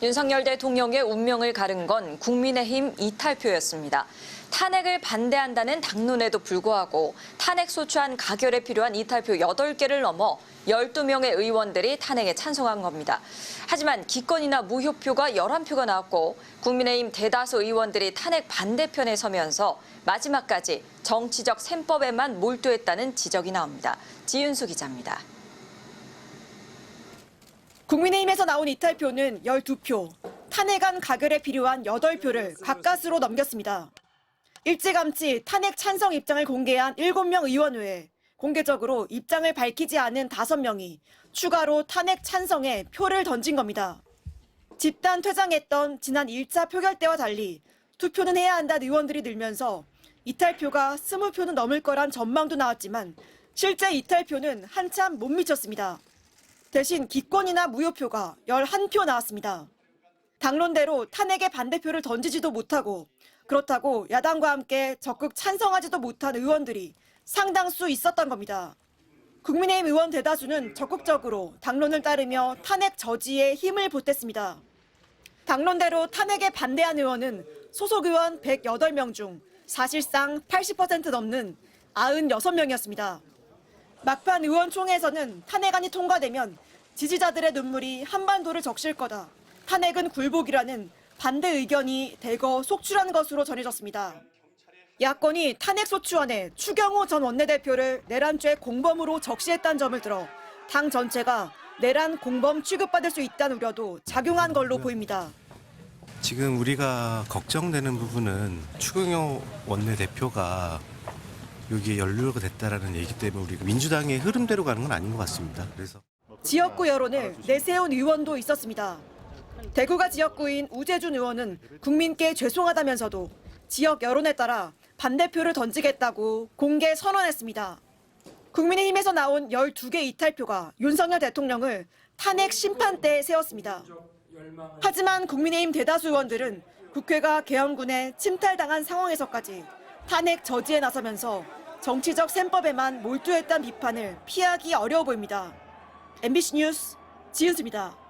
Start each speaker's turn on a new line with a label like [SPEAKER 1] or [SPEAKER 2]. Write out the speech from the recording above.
[SPEAKER 1] 윤석열 대통령의 운명을 가른 건 국민의힘 이탈표였습니다. 탄핵을 반대한다는 당론에도 불구하고 탄핵 소추안 가결에 필요한 이탈표 8개를 넘어 12명의 의원들이 탄핵에 찬성한 겁니다. 하지만 기권이나 무효표가 11표가 나왔고 국민의힘 대다수 의원들이 탄핵 반대편에 서면서 마지막까지 정치적 셈법에만 몰두했다는 지적이 나옵니다. 지윤수 기자입니다.
[SPEAKER 2] 국민의힘에서 나온 이탈표는 12표, 탄핵안 가결에 필요한 8표를 가까스로 넘겼습니다. 일찌감치 탄핵 찬성 입장을 공개한 7명 의원 외에 공개적으로 입장을 밝히지 않은 5명이 추가로 탄핵 찬성에 표를 던진 겁니다. 집단 퇴장했던 지난 1차 표결 때와 달리 투표는 해야 한다는 의원들이 늘면서 이탈표가 20표는 넘을 거란 전망도 나왔지만 실제 이탈표는 한참 못 미쳤습니다. 대신 기권이나 무효표가 11표 나왔습니다. 당론대로 탄핵의 반대표를 던지지도 못하고 그렇다고 야당과 함께 적극 찬성하지도 못한 의원들이 상당수 있었던 겁니다. 국민의힘 의원 대다수는 적극적으로 당론을 따르며 탄핵 저지에 힘을 보탰습니다. 당론대로 탄핵에 반대한 의원은 소속 의원 108명 중 사실상 80% 넘는 96명이었습니다. 막판 의원총회에서는 탄핵안이 통과되면 지지자들의 눈물이 한반도를 적실 거다. 탄핵은 굴복이라는 반대 의견이 대거 속출한 것으로 전해졌습니다. 야권이 탄핵 소추안에 추경호 전 원내대표를 내란죄 공범으로 적시했다는 점을 들어 당 전체가 내란 공범 취급받을 수 있다는 우려도 작용한 걸로 보입니다.
[SPEAKER 3] 지금 우리가 걱정되는 부분은 추경호 원내대표가 여기에 연루가 됐다라는 얘기 때문에 우리가 민주당의 흐름대로 가는 건 아닌 것 같습니다. 그래서
[SPEAKER 2] 지역구 여론을 내세운 의원도 있었습니다. 대구가 지역구인 우재준 의원은 국민께 죄송하다면서도 지역 여론에 따라 반대표를 던지겠다고 공개 선언했습니다. 국민의힘에서 나온 12개 이탈표가 윤석열 대통령을 탄핵 심판대에 세웠습니다. 하지만 국민의힘 대다수 의원들은 국회가 계엄군에 침탈당한 상황에서까지 탄핵 저지에 나서면서 정치적 셈법에만 몰두했다는 비판을 피하기 어려워 보입니다. MBC 뉴스 지은수입니다.